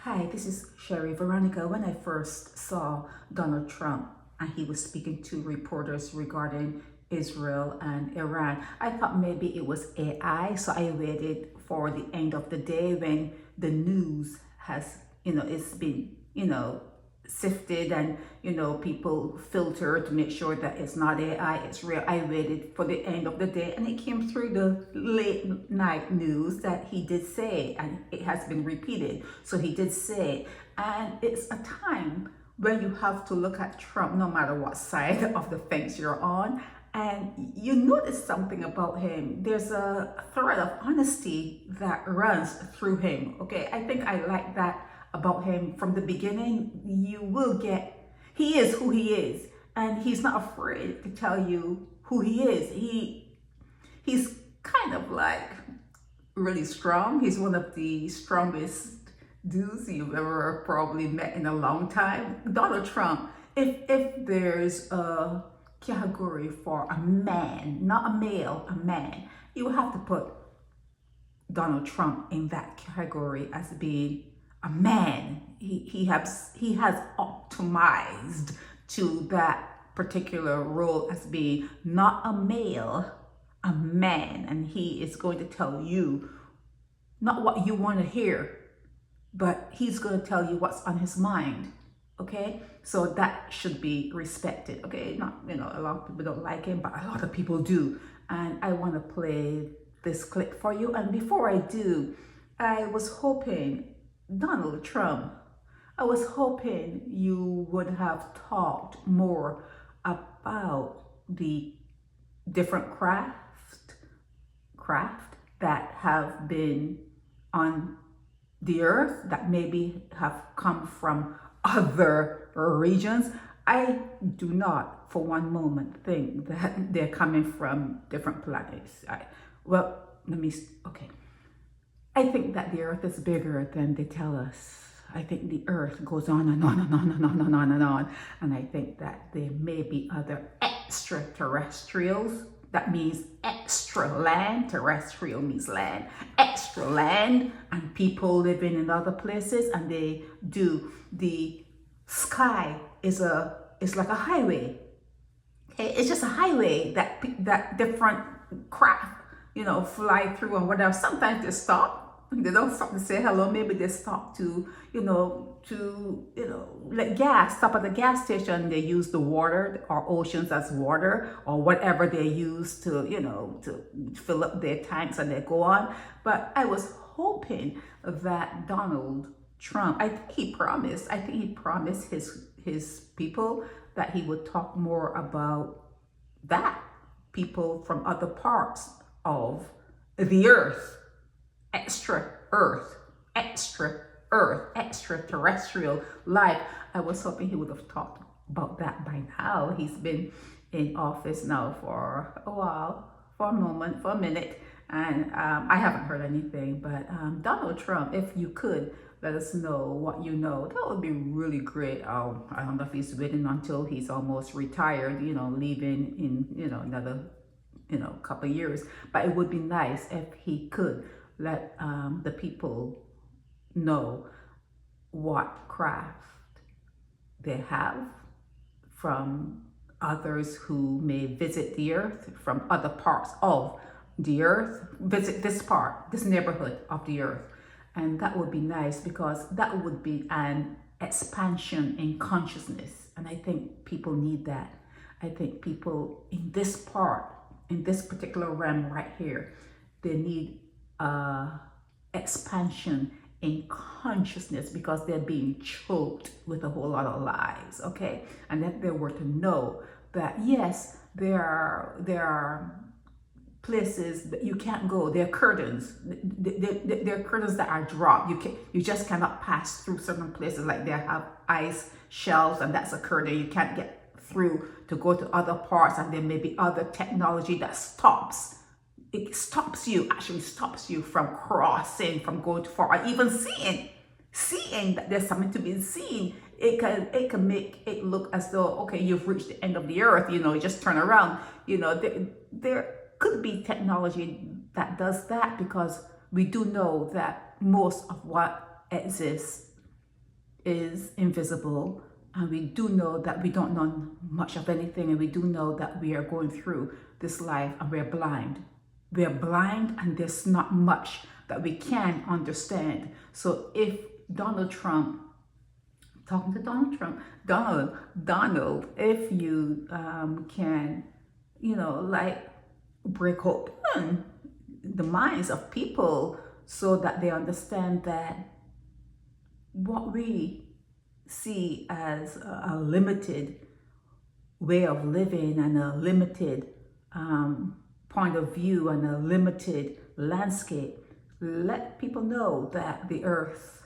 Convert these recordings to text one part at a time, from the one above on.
Hi, this is Sherry. Veronica, when I first saw Donald Trump and he was speaking to reporters regarding Israel and Iran, I thought maybe it was AI. So I waited for the end of the day when the news has, it's been, sifted and, people filter to make sure that it's not AI, it's real. I waited for the end of the day and it came through the late night news that he did say, and it has been repeated. So he did say, and it's a time when you have to look at Trump no matter what side of the fence you're on. And you notice something about him. There's a thread of honesty that runs through him. Okay, I think I like that about him from the beginning. You will get, he is who he is, and he's not afraid to tell you who he is. He's kind of like really strong. He's one of the strongest dudes you've ever probably met in a long time. Donald Trump, if there's a category for a man, not a male, a man, you have to put Donald Trump in that category as being a man. He has optimized to that particular role as being not a male, a man, and he is going to tell you not what you want to hear, but he's going to tell you what's on his mind. Okay, so that should be respected. Okay, not, a lot of people don't like him, but a lot of people do. And I want to play this clip for you. And before I do, I was hoping, Donald Trump, I was hoping you would have talked more about the different craft that have been on the earth, that maybe have come from other regions. I do not for one moment think that they're coming from different planets. I think that the earth is bigger than they tell us. I think the earth goes on and on and on and on and on and on. And I think that there may be other extraterrestrials. That means extra land. Terrestrial means land. Extra land, and people living in other places, and they do. The sky is like a highway. Okay? It's just a highway that different craft, fly through and whatever. Sometimes they stop. They don't stop to say hello. Maybe they stop to, let gas, stop at the gas station. They use the water or oceans as water or whatever they use to, to fill up their tanks, and they go on. But I was hoping that Donald Trump, I think he promised his people that he would talk more about that. People from other parts of the earth. Extraterrestrial life. I was hoping he would have talked about that by now. He's been in office now for a while, for a minute, and I haven't heard anything. But Donald Trump, if you could let us know what you know, that would be really great. I don't know if he's waiting until he's almost retired, leaving in another couple of years, but it would be nice if he could let the people know what craft they have from others who may visit the earth from other parts of the earth, visit this neighborhood of the earth. And that would be nice, because that would be an expansion in consciousness. And I think people need that. I think people in this particular realm right here, they need expansion in consciousness, because they're being choked with a whole lot of lies. Okay, and that they were to know that yes, there are places that you can't go. There are curtains. There are curtains that are dropped. You just cannot pass through certain places. Like they have ice shelves, and that's a curtain. You can't get through to go to other parts, and there may be other technology that stops actually stops you from crossing, from going too far, or even seeing that there's something to be seen. It can make it look as though, okay, you've reached the end of the earth, you just turn around. There could be technology that does that, because we do know that most of what exists is invisible, and we do know that we don't know much of anything, and we do know that we are going through this life and we're blind. We're blind, and there's not much that we can understand. So if Donald Trump, talking to Donald Trump, Donald, if you can, like break open the minds of people so that they understand that what we see as a limited way of living and a limited point of view and a limited landscape, let people know that the earth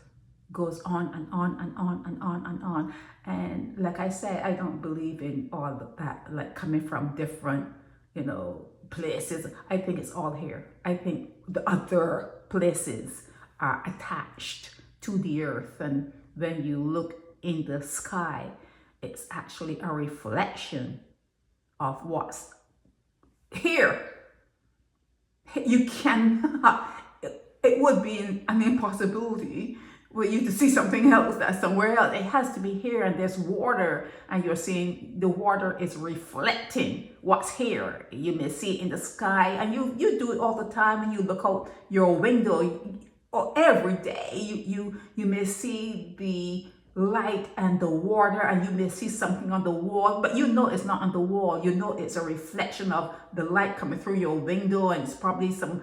goes on and on and on and on and on. And like I say, I don't believe in all of that, like coming from different, places. I think it's all here. I think the other places are attached to the earth. And when you look in the sky, it's actually a reflection of what's here. You cannot, it would be an impossibility for you to see something else that's somewhere else. It has to be here, and there's water, and you're seeing the water is reflecting what's here. You may see it in the sky, and you do it all the time, and you look out your window or every day. You may see the light and the water, and you may see something on the wall, but it's not on the wall. It's a reflection of the light coming through your window, and it's probably some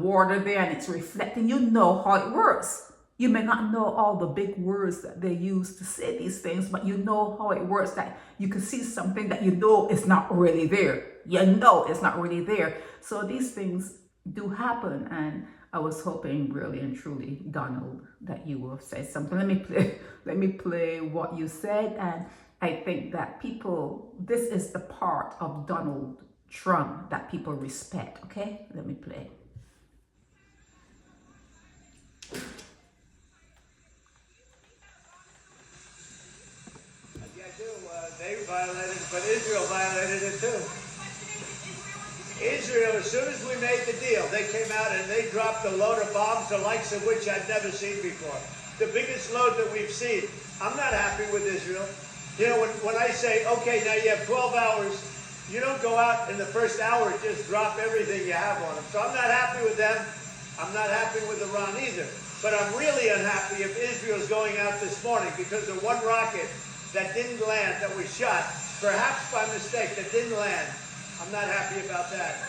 water there, and it's reflecting. You know how it works. You may not know all the big words that they use to say these things, but you know how it works, that you can see something that is not really there. It's not really there. So these things do happen, and I was hoping really and truly, Donald, that you will say something. Let me play what you said. And I think that this is the part of Donald Trump that people respect. Okay, let me play. They violated it, but Israel violated it too. Israel, as soon as we made the deal, they came out and they dropped a load of bombs, the likes of which I'd never seen before. The biggest load that we've seen. I'm not happy with Israel. When I say, okay, now you have 12 hours, you don't go out in the first hour and just drop everything you have on them. So I'm not happy with them. I'm not happy with Iran either. But I'm really unhappy if Israel's going out this morning because of one rocket that didn't land, that was shot, perhaps by mistake, that didn't land. I'm not happy about that.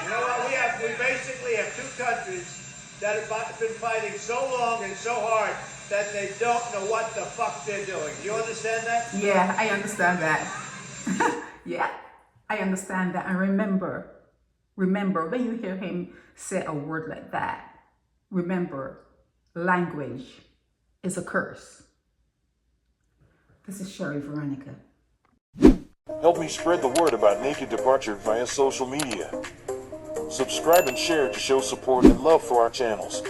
You know what? We basically have two countries that have been fighting so long and so hard that they don't know what the fuck they're doing. You understand that? Yeah, I understand that. Yeah, I understand that. And remember, when you hear him say a word like that, remember, language is a curse. This is Sherry Veronica. Help me spread the word about Naked Departure via social media. Subscribe and share to show support and love for our channels.